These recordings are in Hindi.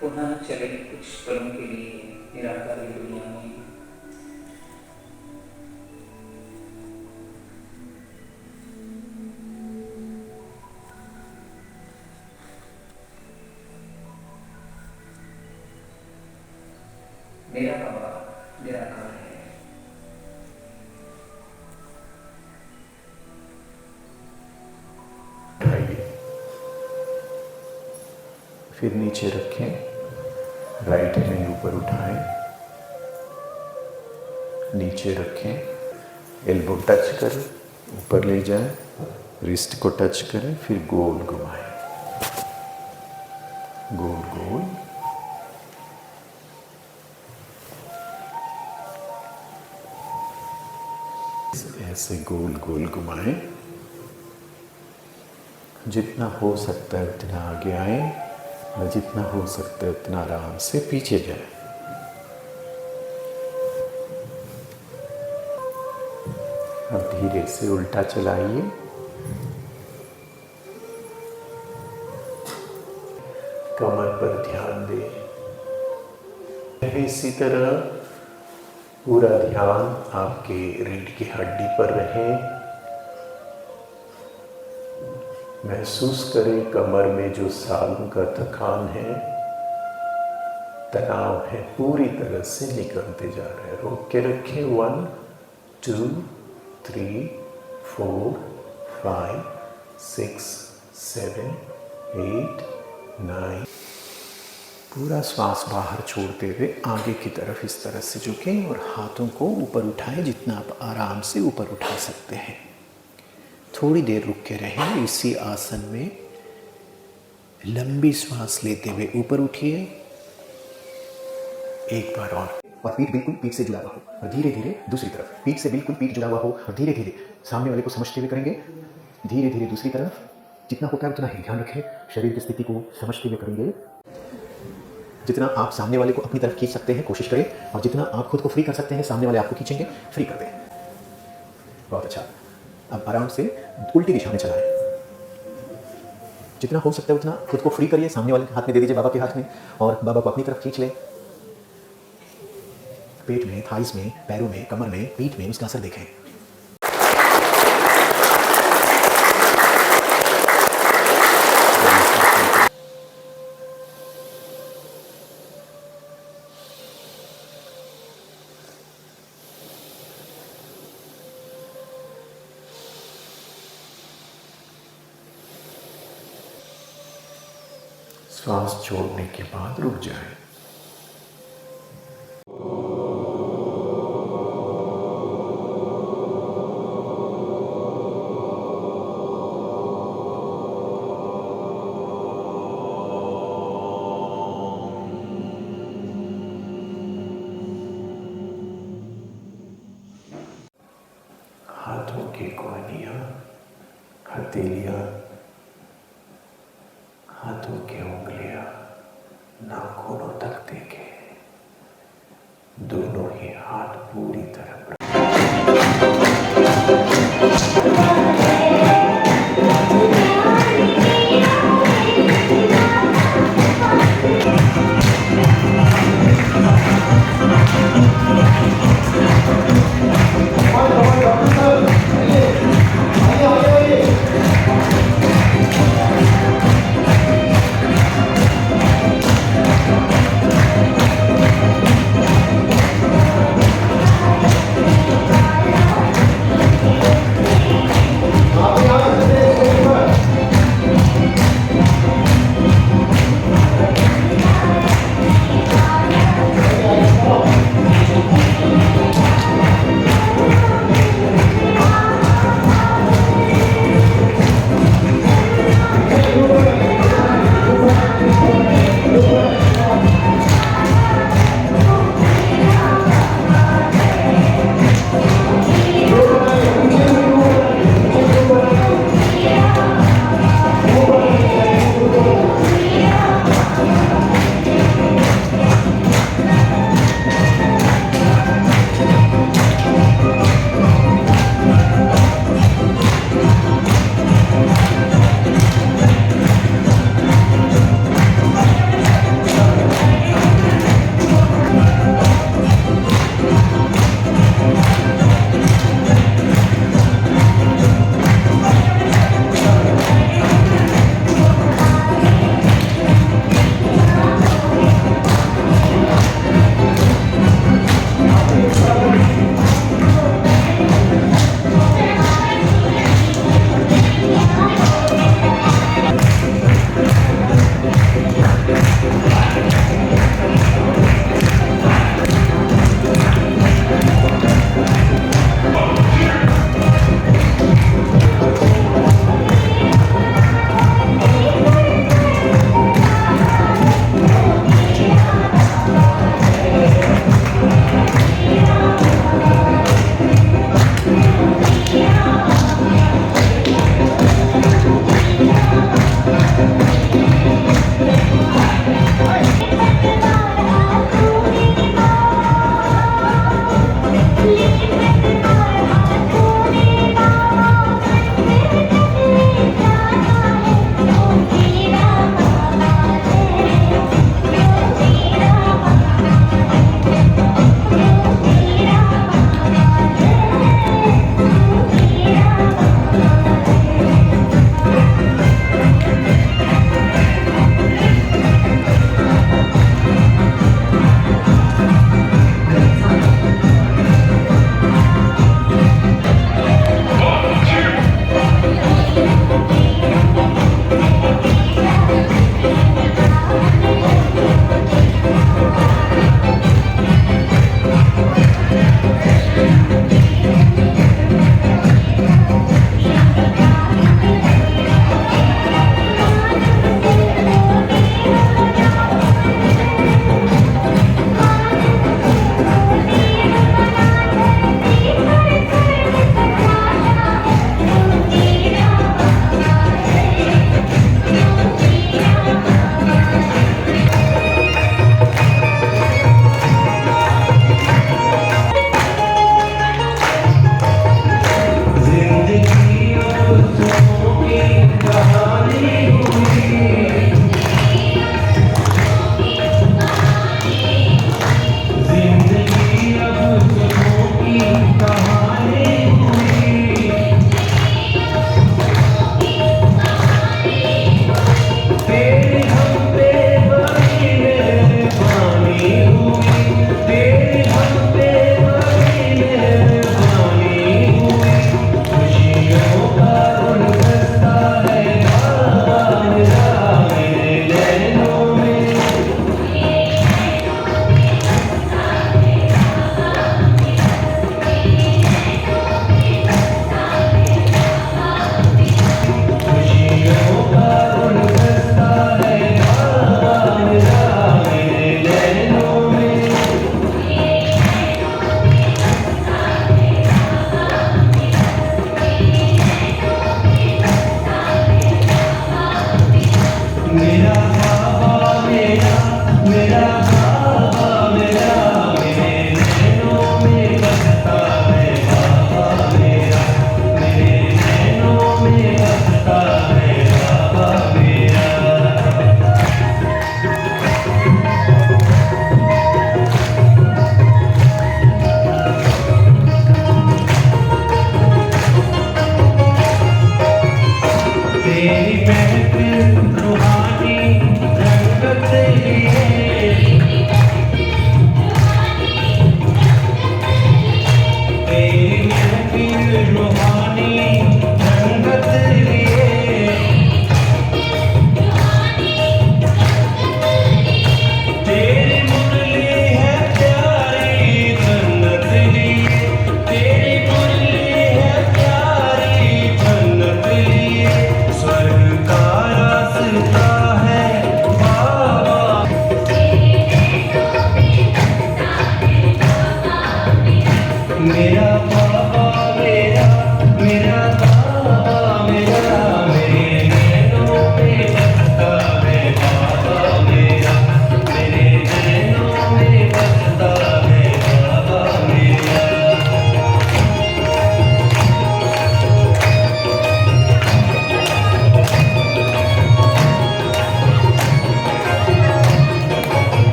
पुनः चले कुछ पलों के लिए निराकारी दुनिया में। मेरा बाबा निराकार है। फिर नीचे रखें, राइट हैंड ऊपर उठाएं, नीचे रखें, एल्बो टच करें, ऊपर ले जाएं, रिस्ट को टच करें, फिर गोल घुमाएं, गोल गोल। ऐसे गोल गोल घुमाएं। जितना हो सकता है उतना आगे आए और जितना हो सकता है उतना आराम से पीछे जाए। अब धीरे से उल्टा चलाइए। कमर पर ध्यान दें। इसी तरह पूरा ध्यान आपके रीढ़ की हड्डी पर रहे। महसूस करें कमर में जो सालों का थकान है, तनाव है, पूरी तरह से निकलते जा रहे हैं। रोक के रखें। 1 2 3 4 5 6 7 8 9। पूरा श्वास बाहर छोड़ते हुए आगे की तरफ इस तरह से झुकें और हाथों को ऊपर उठाएं जितना आप आराम से ऊपर उठा सकते हैं। थोड़ी देर रुक के रहें इसी आसन में। लंबी श्वास लेते हुए ऊपर उठिए। एक बार और पीठ बिल्कुल पीठ से जुड़ा हुआ हो और धीरे धीरे दूसरी तरफ। पीठ से बिल्कुल पीठ जुड़ा हुआ हो और धीरे धीरे सामने वाले को समझते हुए करेंगे। धीरे धीरे दूसरी तरफ। जितना होता है उतना ही ध्यान रखें। शरीर की स्थिति को समझते हुए करेंगे। जितना आप सामने वाले को अपनी तरफ खींच सकते हैं कोशिश करें, और जितना आप खुद को फ्री कर सकते हैं सामने वाले आपको खींचेंगे, फ्री कर दें। बहुत अच्छा। अब आराम से उल्टी दिशा में चलाएं। जितना हो सकता है उतना खुद को फ्री करिए। सामने वाले के हाथ में दे दीजिए, बाबा के हाथ में, और बाबा को अपनी तरफ खींच लें। पेट में, थाइस में, पैरों में, कमर में, पीठ में उसका असर देखें। श्वास छोड़ने के बाद रुक जाएं। हाथों की कोहनियां, हथेलियां, हाथों की उंगलियां नाखूनों तक देखें। दोनों ही हाथ पूरी तरह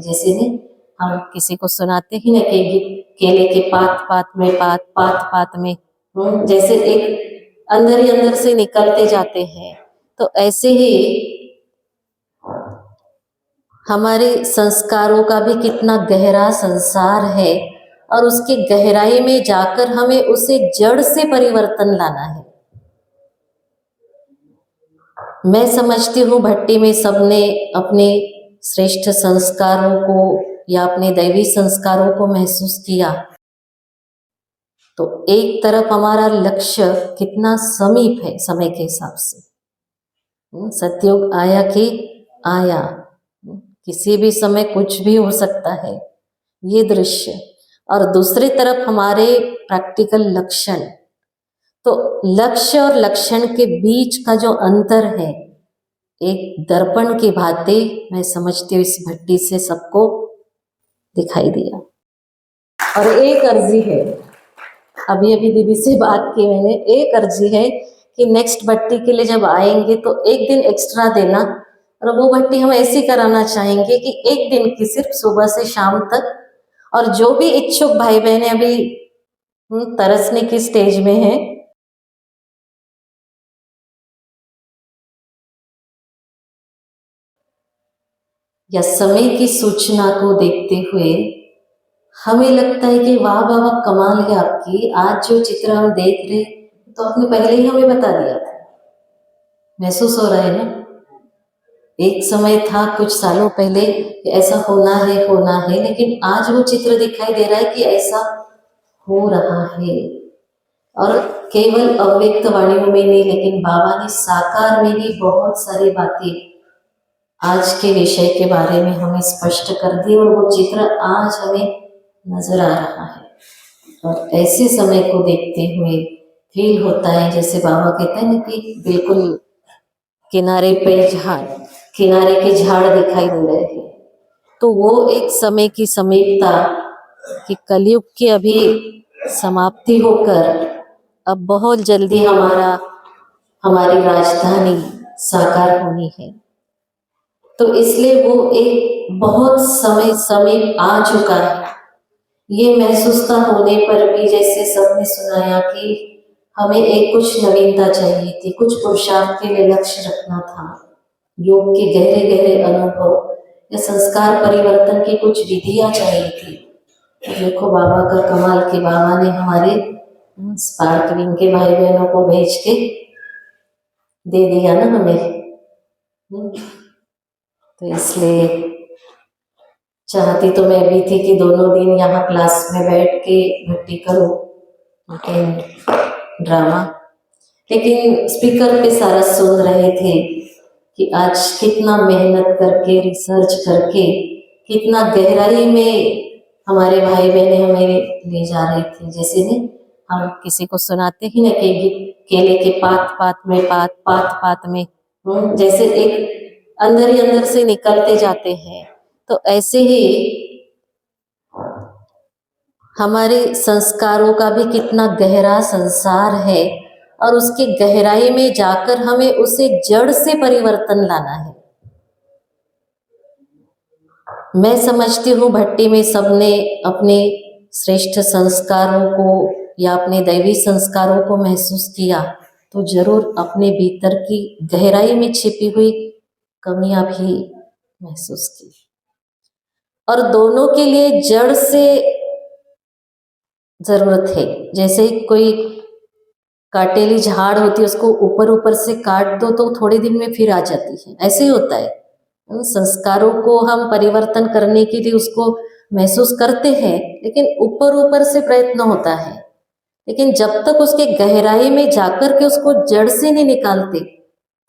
जैसे ने हम किसी को सुनाते ही ना कि केले के पात पात में पात पात पात में, जैसे एक अंदर ही अंदर से निकलते जाते हैं। तो ऐसे ही हमारे संस्कारों का भी कितना गहरा संसार है और उसकी गहराई में जाकर हमें उसे जड़ से परिवर्तन लाना है। मैं समझती हूँ भट्टी में सबने अपने श्रेष्ठ संस्कारों को या अपने दैवी संस्कारों को महसूस किया। तो एक तरफ हमारा लक्ष्य कितना समीप है समय के हिसाब से, सतयुग आया कि आया, किसी भी समय कुछ भी हो सकता है ये दृश्य। और दूसरी तरफ हमारे प्रैक्टिकल लक्षण, तो लक्ष्य और लक्षण के बीच का जो अंतर है एक दर्पण की भांति मैं समझती हूँ इस भट्टी से सबको दिखाई दिया। और एक अर्जी है, अभी अभी दीदी से बात की मैंने, एक अर्जी है कि नेक्स्ट भट्टी के लिए जब आएंगे तो एक दिन एक्स्ट्रा देना। और वो भट्टी हम ऐसी कराना चाहेंगे कि एक दिन की सिर्फ सुबह से शाम तक, और जो भी इच्छुक भाई बहने अभी तरसने की स्टेज में है, या समय की सूचना को देखते हुए हमें लगता है कि वाह वाह वाह कमाल है आपकी, आज जो चित्र हम देख रहे तो आपने पहले ही हमें बता दिया था। महसूस हो रहा है ना, एक समय था कुछ सालों पहले ऐसा होना है, लेकिन आज वो चित्र दिखाई दे रहा है कि ऐसा हो रहा है। और केवल अव्यक्त वाणियों में नहीं, लेकिन बाबा ने साकार में भी बहुत सारी बातें आज के विषय के बारे में हमें स्पष्ट कर दी, और वो चित्र आज हमें नजर आ रहा है। और ऐसे समय को देखते हुए फील होता है जैसे बाबा कहते हैं ना कि बिल्कुल किनारे के झाड़ दिखाई दे रहे हैं। तो वो एक समय की समीपता कि कलयुग की अभी समाप्ति होकर अब बहुत जल्दी हमारी राजधानी साकार होनी है। तो इसलिए वो एक बहुत समय आ चुका है। ये महसूसता होने पर भी जैसे सबने सुनाया कि हमें एक कुछ नवीनता चाहिए थी, कुछ पुरुषार्थ के लिए लक्ष्य रखना था, योग के गहरे गहरे अनुभव या संस्कार परिवर्तन की कुछ विधियां चाहिए थी। तो देखो बाबा का कमाल कि बाबा ने हमारे स्पार्क विंग के भाई बहनों को भेज के दे दिया ना हमें। तो इसलिए चाहती तो मैं भी थी कि दोनों दिन यहाँ क्लास में बैठ के भट्टी करूं, लेकिन ड्रामा, लेकिन स्पीकर पे सारा सुन रहे थे कि आज कितना मेहनत करके रिसर्च करके कितना गहराई में हमारे भाई बहने हमें ले जा रहे थे। जैसे नहीं हम किसी को सुनाते ही ना कि केले के पात पात में पात में जैसे एक अंदर ही अंदर से निकलते जाते हैं, तो ऐसे ही हमारे संस्कारों का भी कितना गहरा संसार है और उसकी गहराई में जाकर हमें उसे जड़ से परिवर्तन लाना है। मैं समझती हूँ भट्टी में सबने अपने श्रेष्ठ संस्कारों को या अपने दैवी संस्कारों को महसूस किया, तो जरूर अपने भीतर की गहराई में छिपी हुई कमियां भी महसूस की। और दोनों के लिए जड़ से जरूरत है। जैसे कोई काटेली झाड़ होती है, उसको ऊपर ऊपर से काट दो तो थोड़े दिन में फिर आ जाती है, ऐसे ही होता है। उन संस्कारों को हम परिवर्तन करने के लिए उसको महसूस करते हैं, लेकिन ऊपर ऊपर से प्रयत्न होता है, लेकिन जब तक उसके गहराई में जाकर के उसको जड़ से नहीं निकालते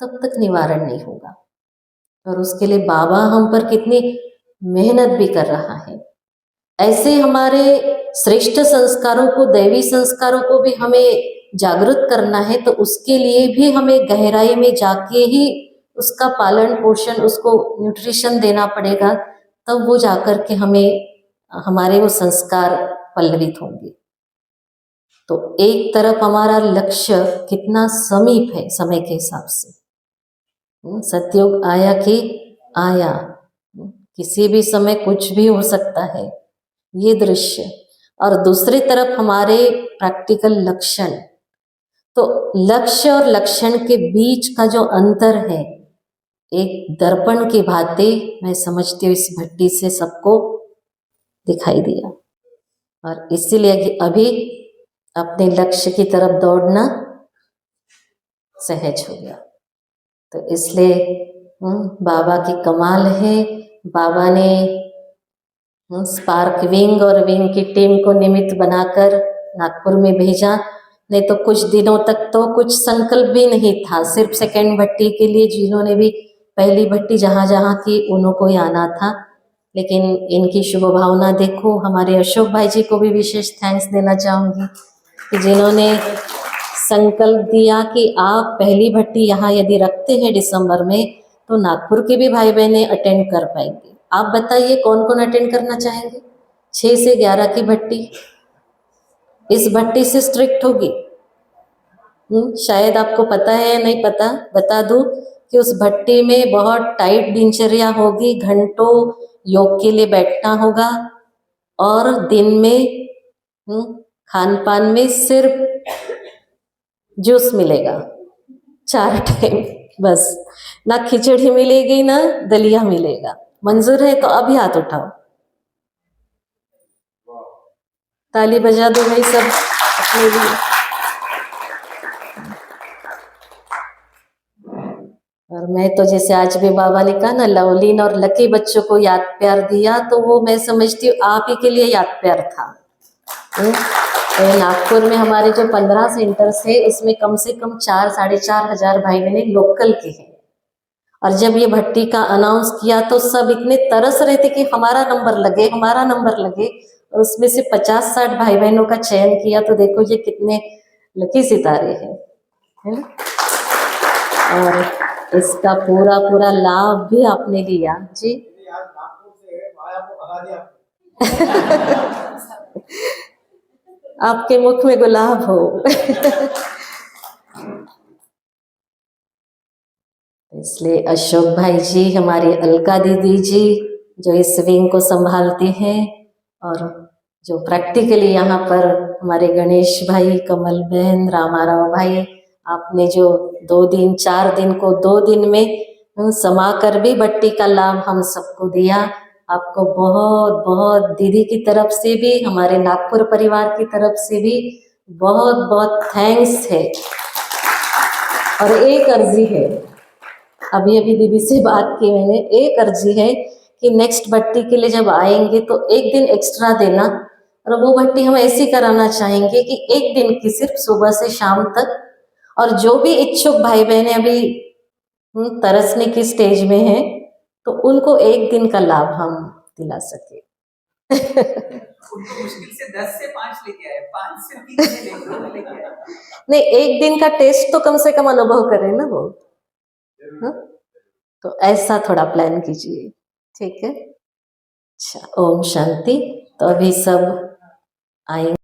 तब तक निवारण नहीं होगा। और उसके लिए बाबा हम पर कितनी मेहनत भी कर रहा है। ऐसे हमारे श्रेष्ठ संस्कारों को, दैवी संस्कारों को भी हमें जागृत करना है, तो उसके लिए भी हमें गहराई में जाके ही उसका पालन पोषण, उसको न्यूट्रिशन देना पड़ेगा, तब वो जाकर के हमारे वो संस्कार पल्लवित होंगे। तो एक तरफ हमारा लक्ष्य कितना समीप है समय के हिसाब से, सतयुग आया कि आया, किसी भी समय कुछ भी हो सकता है ये दृश्य। और दूसरी तरफ हमारे प्रैक्टिकल लक्षण, तो लक्ष्य और लक्षण के बीच का जो अंतर है, एक दर्पण की भांति मैं समझती हूँ इस भट्टी से सबको दिखाई दिया। और इसीलिए अभी अपने लक्ष्य की तरफ दौड़ना सहज हो गया। तो इसलिए बाबा की कमाल है, बाबा ने स्पार्क विंग और विंग की टीम को निमित्त बनाकर नागपुर में भेजा। नहीं तो कुछ दिनों तक तो कुछ संकल्प भी नहीं था, सिर्फ सेकंड भट्टी के लिए जिन्होंने भी पहली भट्टी जहाँ जहाँ की उन्हों को ही आना था। लेकिन इनकी शुभ भावना देखो, हमारे अशोक भाई जी को भी विशेष थैंक्स देना चाहूँगी कि जिन्होंने संकल्प दिया कि आप पहली भट्टी यहाँ यदि रखते हैं दिसंबर में, तो नागपुर के भी भाई बहनें अटेंड कर पाएंगे। आप बताइए कौन कौन अटेंड करना चाहेंगे? 6 से 11 की भट्टी इस भट्टी से स्ट्रिक्ट होगी। शायद आपको पता है या नहीं पता, बता दूं कि उस भट्टी में बहुत टाइट दिनचर्या होगी, घंटों योग के लिए बैठना होगा और दिन में खान पान में सिर्फ जूस मिलेगा 4 टाइम बस, ना खिचड़ी मिलेगी ना दलिया मिलेगा। मंजूर है तो अभी हाथ उठाओ, ताली बजा दो भाई सब अपने लिए। और मैं तो जैसे आज भी बाबा ने कहा ना, लवलीन और लकी बच्चों को याद प्यार दिया, तो वो मैं समझती हूँ आप ही के लिए याद प्यार था। तो नागपुर में हमारे जो 15 सेंटर्स है, उसमें कम से कम 4-4.5 हजार भाई बहने लोकल के हैं। और जब ये भट्टी का अनाउंस किया तो सब इतने तरस रहे थे कि हमारा नंबर लगे, हमारा नंबर लगे। और उसमें से 50-60 भाई बहनों का चयन किया, तो देखो ये कितने लकी सितारे हैं, है ना। और इसका पूरा पूरा लाभ भी आपने लिया जी। आपके मुख में गुलाब हो। इसलिए अशोक भाई जी, हमारी अलका दीदी जी जो इस विंग को संभालते हैं, और जो प्रैक्टिकली यहाँ पर हमारे गणेश भाई, कमल बहन, रामाराव भाई, आपने जो 2 दिन 4 दिन को 2 दिन में समा कर भी भट्टी का लाभ हम सबको दिया। आपको बहुत बहुत दीदी की तरफ से भी, हमारे नागपुर परिवार की तरफ से भी बहुत बहुत थैंक्स है। और एक अर्जी है, अभी अभी दीदी से बात की मैंने, एक अर्जी है कि नेक्स्ट भट्टी के लिए जब आएंगे तो एक दिन एक्स्ट्रा देना। और वो भट्टी हम ऐसी कराना चाहेंगे कि एक दिन की सिर्फ सुबह से शाम तक, और जो भी इच्छुक भाई बहने अभी तरसने की स्टेज में है, तो उनको एक दिन का लाभ हम दिला सके। उनको मुश्किल से 10 से 5 लेके आए, 5 से 3 से लेके आए। नहीं, एक दिन का टेस्ट तो कम से कम अनुभव करें ना वो। हाँ? तो ऐसा थोड़ा प्लान कीजिए, ठीक है। अच्छा, ओम शांति। तो अभी सब आएंगे।